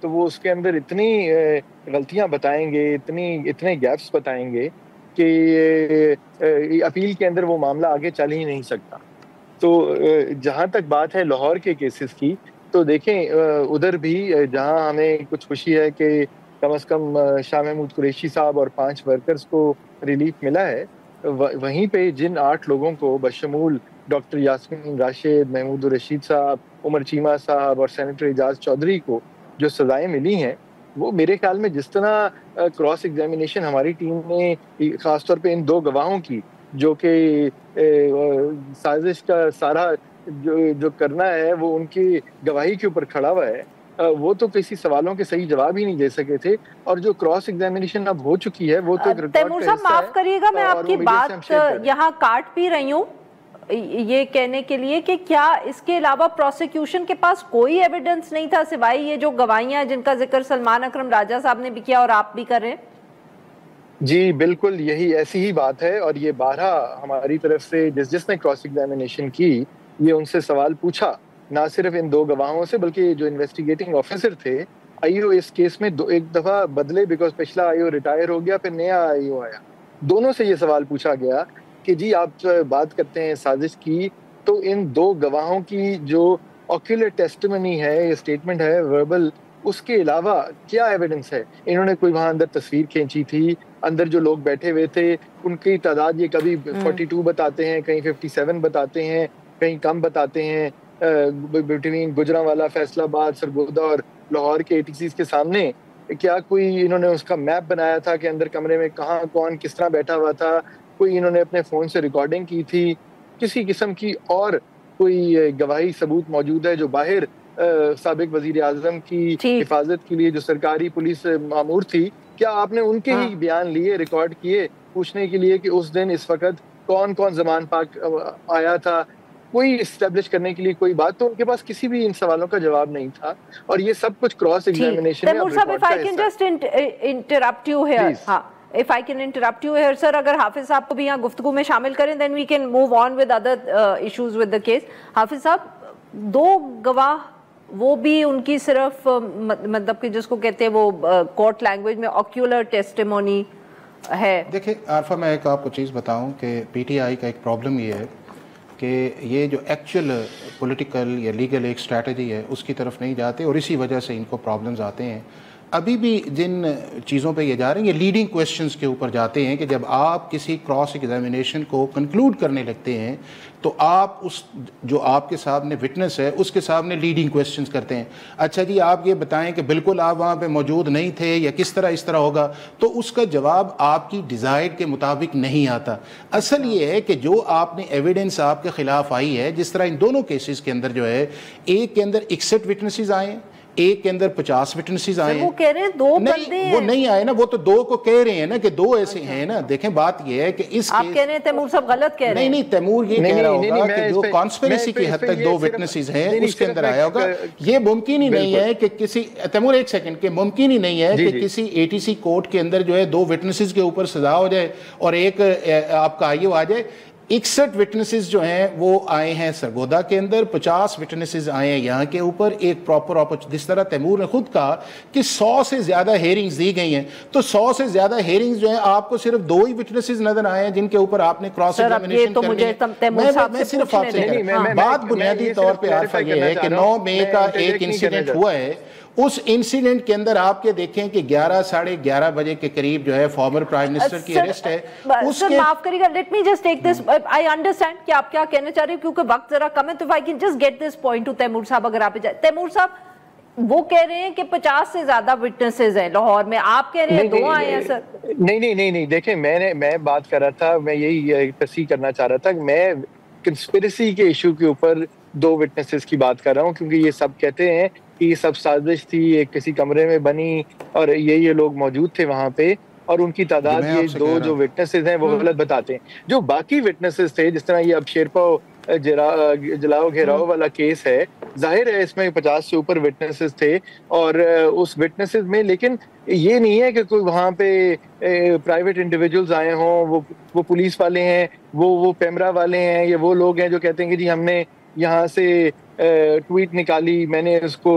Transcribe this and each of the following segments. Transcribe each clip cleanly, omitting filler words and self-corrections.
تو وہ اس کے اندر اتنی غلطیاں بتائیں گے، اتنے گیپس بتائیں گے کہ اپیل کے اندر وہ معاملہ آگے چل ہی نہیں سکتا. تو جہاں تک بات ہے لاہور کے کیسز کی، تو دیکھیں ادھر بھی جہاں ہمیں کچھ خوشی ہے کہ کم از کم شاہ محمود قریشی صاحب اور 5 ورکرز کو ریلیف ملا ہے، وہیں پہ جن 8 لوگوں کو بشمول ڈاکٹر یاسمین راشد، محمود الرشید صاحب، عمر چیمہ صاحب اور سینیٹر اعجاز چودھری کو جو سزائیں ملی ہیں، وہ میرے خیال میں جس طرح کراس ایگزامینیشن ہماری ٹیم نے خاص طور پہ ان 2 گواہوں کی جو کہ سازش کا سارا جو کرنا ہے وہ ان کی گواہی کے اوپر کھڑا ہوا ہے، وہ تو کسی سوالوں کے صحیح جواب ہی نہیں دے سکے تھے. اور جو کراس ایگزامینیشن اب ہو چکی ہے وہ تو ایک ریکارڈ تیمور کا صاحب حصہ ہے. معاف کریے گا، میں آپ کی بات یہاں کاٹ بھی رہی ہوں یہ کہنے کے لیے کہ کیا اس کے علاوہ پروسیکیوشن کے پاس کوئی ایویڈنس نہیں تھا سوائے یہ جو گواہیاں جن کا ذکر سلمان اکرم راجہ صاحب نے بھی کیا اور آپ بھی کر رہے ہیں؟ جی بالکل یہی ایسی ہی بات ہے، اور یہ بارہا ہماری طرف سے جس نے کراس ایگزامینیشن کی یہ ان سے سوال پوچھا، نہ صرف ان 2 گواہوں سے بلکہ جو انویسٹیگیٹنگ آفیسر تھے. آئی او اس کیس میں ایک دفعہ بدلے بیکاز پچھلا آئی او ریٹائر ہو گیا، پھر نیا آئی او آیا. دونوں سے یہ سوال پوچھا گیا کہ جی آپ بات کرتے ہیں سازش کی، تو ان 2 گواہوں کی جو آکیولر ٹیسٹمنی ہے، یہ اسٹیٹمنٹ ہے وربل، اس کے علاوہ کیا ایویڈنس ہے؟ انہوں نے کوئی وہاں اندر تصویر کھینچی تھی؟ اندر جو لوگ بیٹھے ہوئے تھے ان کی تعداد یہ کبھی 42 بتاتے ہیں، کہیں 57 بتاتے ہیں، کہیں کم بتاتے ہیں. بٹوین گجرانوالا، فیصل آباد، سرگودا اور لاہور کے ATCs کے سامنے کیا کوئی انہوں نے اس کا میپ بنایا تھا کہ اندر کمرے میں کہاں کون کس طرح بیٹھا ہوا تھا؟ کوئی انہوں نے اپنے فون سے ریکارڈنگ کی تھی؟ کسی قسم کی اور کوئی گواہی ثبوت موجود ہے جو باہر سابق وزیر اعظم کی حفاظت کے لیے جو سرکاری پولیس مامور تھی، کیا آپ نے ان کے ہی بیان لیے، ریکارڈ کیے پوچھنے کے لیے کہ اس دن اس وقت کون کون زمان پاک آیا تھا؟ کوئی اسٹیبلش کرنے کے لیے کوئی بات، تو ان کے پاس کسی بھی ان سوالوں کا جواب نہیں تھا. اور یہ سب کچھ کراس ایگزامینیشن تیمور صاحب if I can just interrupt you here. If I can interrupt you here, sir, اگر حافظ صاحب کو بھی یہاں گفتگو میں شامل کریں then we can move on with other issues with the case. حافظ صاحب 2 گواہ وہ بھی ان کی صرف مطلب کہ جس کو کہتے ہیں وہ کورٹ لینگویج میں آکیولر ٹیسٹیمونی ہے. دیکھیں عارفہ، میں ایک آپ کو چیز بتاؤں کہ پی ٹی آئی کا ایک پرابلم یہ ہے کہ یہ جو ایکچوئل پولیٹیکل یا لیگل ایک اسٹریٹجی ہے اس کی طرف نہیں جاتے، اور اسی وجہ سے ان کو پرابلمز آتے ہیں. ابھی بھی جن چیزوں پہ یہ جا رہے ہیں یہ لیڈنگ کویسچنز کے اوپر جاتے ہیں کہ جب آپ کسی کراس ایگزامینیشن کو کنکلوڈ کرنے لگتے ہیں تو آپ اس جو آپ کے سامنے وٹنس ہے اس کے سامنے لیڈنگ کویسچنز کرتے ہیں. اچھا جی آپ یہ بتائیں کہ بالکل آپ وہاں پہ موجود نہیں تھے یا کس طرح اس طرح ہوگا، تو اس کا جواب آپ کی ڈیزائر کے مطابق نہیں آتا. اصل یہ ہے کہ جو آپ نے ایویڈنس آپ کے خلاف آئی ہے، جس طرح ان دونوں کیسز کے اندر جو ہے ایک کے اندر 61 وٹنسز آئے ہیں، ایک کے اندر 50 وٹنسز آئے ہیں. وہ کہہ رہے ہیں 2 بندے ہیں، وہ نہیں آئے نا، وہ تو 2 کو کہہ رہے ہیں نا کہ 2 ایسے ہیں نا. دیکھیں بات یہ ہے کہ اس آپ کہہ رہے ہیں تیمور صاحب غلط کہہ رہے ہیں. نہیں تیمور یہ کہہ رہا ہوگا کہ جو کانسپیریسی کی حد تک 2 وٹنسز ہیں اس کے اندر آیا ہوگا. یہ ممکن ہی نہیں ہے کہ کسی تیمور ایک سیکنڈ کہ ممکن ہی نہیں ہے کہ کسی ATC کورٹ کے اندر جو ہے 2 وٹنسز کے اوپر سزا ہو جائے اور ایک آپ کا آئی او آ جائے. 61 وٹنسز جو ہیں وہ آئے ہیں سرگودا کے اندر، 50 وٹنسز آئے ہیں یہاں کے اوپر. ایک پراپر جس طرح تیمور نے خود کہا کہ 100 سے زیادہ ہیئرنگز دی گئی ہیں، تو 100 سے زیادہ ہیئرنگز جو ہیں آپ کو صرف 2 ہی وٹنسز نظر آئے ہیں جن کے اوپر آپ نے کراس ایگزامینیشن کرنی ہے. میں صرف آپ سے کہہ رہا ہوں، بات بنیادی طور پہ عارفہ یہ ہے کہ 9 مئی کا ایک انسیڈنٹ ہوا ہے. اس انسیڈنٹ کے اندر آپ کے دیکھیں کہ 11 ساڑھے 11 بجے کے قریب جو ہے فارمر پرائم منسٹر کی اریسٹ ہے. سر معاف کریے گا، let me just take this, I understand کہ آپ کیا کہنا چاہ رہے ہیں کیونکہ وقت ذرا کم ہے، تو I can just get this point to Taimur sahab اگر آپ جائیں. تیمور صاحب وہ کہہ رہے ہیں کہ 50 سے زیادہ وٹنسز ہیں لاہور میں، آپ کہہ رہے ہیں 2 آئے ہیں. سر نہیں دیکھیں میں بات کر رہا تھا، میں یہی تصحیح کرنا چاہ رہا تھا کہ میں کنسپیریسی کے ایشو کے اوپر 2 وٹنسز کی بات کر رہا ہوں، کیونکہ یہ سب کہتے ہیں کہ یہ سب سازش تھی، ایک کسی کمرے میں بنی اور یہ لوگ موجود تھے وہاں پہ، اور ان کی تعداد یہ 2 جو وٹنسز ہیں وہ غلط بتاتے ہیں. جو باقی وٹنسز تھے جس طرح یہ اب شیرپاؤ جلاؤ گھیراؤ والا کیس ہے، ظاہر ہے اس میں 50 سے اوپر وٹنسز تھے، اور اس وٹنسز میں لیکن یہ نہیں ہے کہ کوئی وہاں پہ پرائیویٹ انڈیویجولز آئے ہوں، وہ پولیس والے ہیں، وہ پیمرا والے ہیں، یا وہ لوگ ہیں جو کہتے ہیں کہ جی ہم نے یہاں سے ٹویٹ نکالی، میں نے اس کو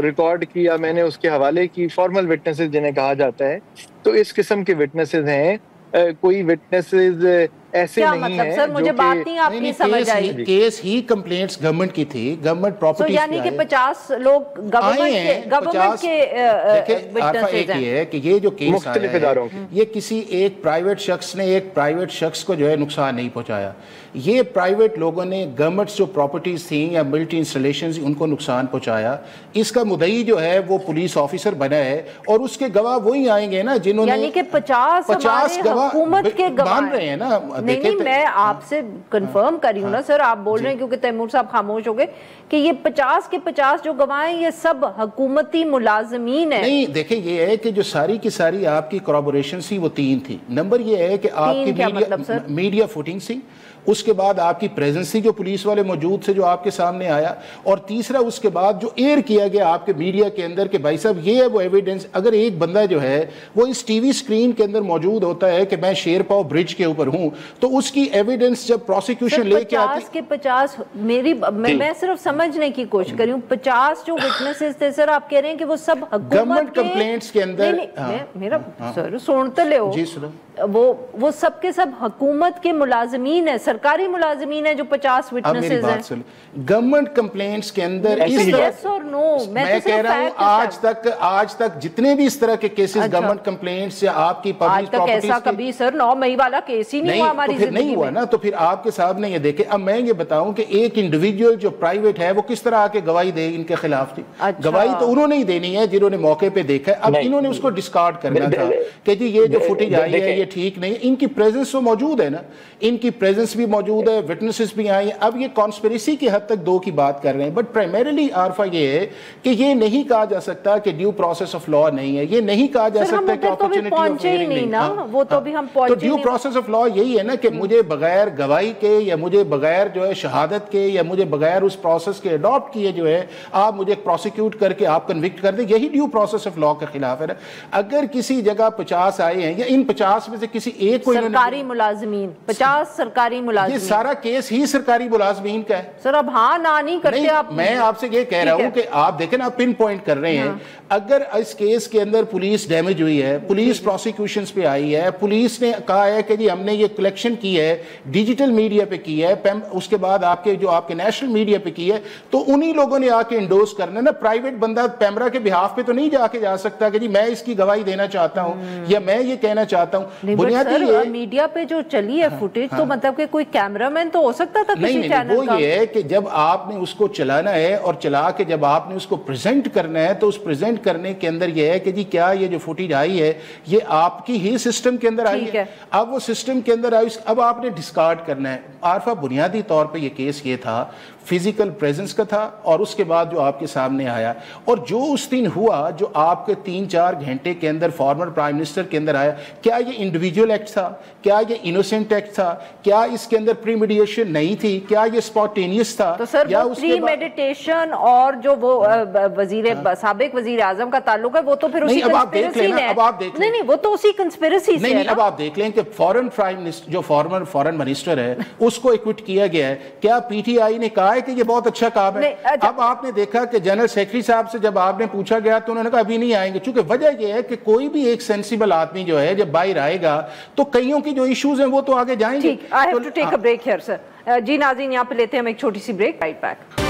ریکارڈ کیا میں نے اس کے حوالے کی فارمل وٹنسز جنہیں کہا جاتا ہے. تو اس قسم کے وٹنسز ہیں, کوئی وٹنسز ایسے نہیں ہیں. سر مجھے بات نہیں آپ کی سمجھ آئی. کیس ہی کمپلینٹس گورنمنٹ کی تھی, گورنمنٹ پراپرٹیز یعنی کہ 50 لوگ گورنمنٹ کے وٹنسز ہیں کہ یہ جو کیس مختلف اداروں کی, یہ کسی ایک پرائیویٹ شخص نے ایک پرائیویٹ شخص کو جو ہے نقصان نہیں پہنچایا. یہ پرائیویٹ لوگوں نے گورنمنٹس جو پراپرٹیز تھیں یا ملٹی انسٹالیشنز ان کو نقصان پہنچایا. اس کا مدعی جو ہے وہ پولیس آفیسر بنا ہے اور اس کے گواہ وہی آئیں گے نا جنہوں نے, یعنی کہ 50 گواہ حکومت کے گواہ مان رہے ہیں نا. نہیں, میں آپ سے کنفرم کری ہوں نا سر, آپ بول رہے ہیں کیونکہ تیمور صاحب خاموش ہو گئے کہ یہ 50 کے 50 جو گواہ ہیں یہ سب حکومتی ملازمین ہیں. نہیں دیکھیں, یہ ہے کہ جو ساری کی ساری آپ کی کورابوریشن سی وہ 3 تھی. نمبر یہ ہے کہ آپ کی میڈیا فوٹنگ سی, اس کے بعد آپ کی پریزنس تھی جو پولیس والے موجود تھے جو آپ کے سامنے آیا, اور تیسرا اس کے بعد جو ایئر کیا گیا آپ کے میڈیا کے اندر کہ بھائی صاحب یہ ہے وہ ایویڈنس. اگر ایک بندہ جو ہے وہ اس ٹی وی سکرین کے اندر موجود ہوتا ہے کہ میں شیر پاؤ برج کے اوپر ہوں, تو اس کی ایویڈنس جب پروسیکیوشن لے کے آتی 50 کے 50 میں صرف سمجھنے کی کوشش کری ہوں. 50 جو وٹنسز تھے سر, آپ کہہ رہے ہیں کہ وہ سب گورنمنٹ کمپلینٹس کے اندر, میرا سر سنتے لے ہو, وہ سب کے سب حکومت کے ملازمین ہیں, سرکاری ملازمین ہیں جو 50 وٹنسز ہیں. گورنمنٹ کمپلینٹس کے اندر یس اور نو, میں کہہ رہا ہوں آج تک جتنے بھی اس طرح کے کیسز گورنمنٹ کمپلینٹس یا آپ کی پبلک پراپرٹیز ایسا کبھی سر 9 مئی والا کیس ہی نہیں ہوا ہماری زندگی میں. نہیں ہوا نا, تو پھر آپ کے سامنے یہ دیکھیں. اب میں یہ بتاؤں کہ ایک انڈیویجول جو پرائیویٹ ہے وہ کس طرح آ کے گواہی دے ان کے خلاف تھی. گواہی تو انہوں نے ہی دینی ہے جنہوں نے موقع پہ دیکھا ہے. اب انہوں نے اس کو ڈسکارڈ کرنا تھا کہ جی یہ جو فوٹیج آئی ہے یہ ٹھیک نہیں. ان کی پریزنس تو موجود ہے نا, ان کی پریزنس بھی موجود ہے, وٹنسز بھی آئی ہیں. اب یہ کانسپیریسی کی حد تک 2 کی بات کر رہے ہیں, بٹ پرائمریلی عارفہ یہ ہے کہ یہ نہیں کہا جا سکتا کہ ڈیو پروسیس آف لا نہیں ہے. یہ نہیں کہا جا سکتا کہ اپرچونٹی آف ہیئرنگ نہیں. وہ تو بھی ہم پہنچے تو ڈیو پروسیس آف لا یہی ہے نا کہ مجھے بغیر گواہی کے یا مجھے بغیر جو ہے شہادت کے یا مجھے بغیر اس پروسیس کے اڈاپٹ کیے جو ہے آپ مجھے پروسیکیوٹ کر کے آپ کنوکٹ کر دیں. یہی ڈیو پروسیس آف لا کے خلاف ہے نا. اگر کسی جگہ 50 آئے ہیں یا ان 50 میں سے کسی ایک کو سرکاری ملازمین 50 سرکاری ملازمین, یہ سارا کیس ہی سرکاری ملازمین کا ہے سر. اب ہاں نہ نہیں کرتے آپ. میں آپ سے یہ کہہ رہا ہوں کہ آپ دیکھیں نا, پن پوائنٹ کر رہے ہیں. اگر اس کیس کے اندر پولیس ڈیمیج ہوئی ہے, پولیس پروسیکیوشنز پہ آئی ہے, پولیس نے کہا ہے کہ جی ہم نے یہ کلیکشن کی ہے ڈیجیٹل میڈیا پہ کی ہے, اس کے بعد آپ کے نیشنل میڈیا پہ کی ہے, تو انہی لوگوں نے آ کے انڈورس کرنا نا. پرائیویٹ بندہ پیمرا کے بہاف پہ تو نہیں جا سکتا کہ جی میں اس کی گواہی دینا چاہتا ہوں یا میں یہ کہنا چاہتا ہوں. بنیادی میڈیا پہ جو چلی ہے فوٹیج تو مطلب کہ کوئی کیمرہ مین تو ہو سکتا تھا کسی چینل کا. وہ یہ ہے کہ جب آپ نے اس کو چلانا ہے اور چلا کے جب آپ نے اس کو پریزنٹ کرنا ہے تو اس پریزنٹ کرنے کے اندر یہ ہے کہ جی کیا یہ جو فوٹیج آئی ہے یہ آپ کی ہی سسٹم کے اندر آئی ہے. اب وہ سسٹم کے اندر آئی, اب آپ نے ڈسکارڈ کرنا ہے. عارفہ بنیادی طور پہ یہ کیس یہ تھا فزیکل پریزنس کا تھا, اور اس کے بعد جو آپ کے سامنے آیا اور جو اس دن ہوا جو آپ کے 3-4 گھنٹے کے اندر فارمر پرائم منسٹر کے اندر آیا, کیا یہ انڈیویجول ایکٹ تھا, کیا یہ انوسنٹ ایکٹ تھا, کیا اس کے اندر پری میڈیشن نہیں تھی, کیا یہ اسپونٹینیس تھا؟ تو سر وہ پری میڈیٹیشن اور جو وہ سابق وزیر اعظم کا تعلق ہے وہ تو پھر اسی کنسپیریسی ہے. نہیں وہ تو اسی کنسپیریسی سے ہے. اب آپ دیکھ لیں کہ فارن پرائم منسٹر جو فارن منسٹر ہے اس کو ایکوٹ کیا گیا ہے. کیا پی ٹی آئی نے کہا ہے کہ یہ بہت اچھا کام ہے؟ اب آپ نے دیکھا کہ جنرل سیکرٹری صاحب سے جب آپ نے پوچھا گیا تو انہوں نے کہا ابھی نہیں آئیں گے, چونکہ وجہ یہ ہے کہ کوئی بھی ایک سینسیبل آدمی جو ہے جب باہر آئے گا تو کئیوں کی جو ایشوز ہیں وہ تو آگے جائیں گے. I have to take a break here, sir. جی ناظرین, یہاں پہ لیتے ہیں ہم ایک چھوٹی سی بریک. Right back.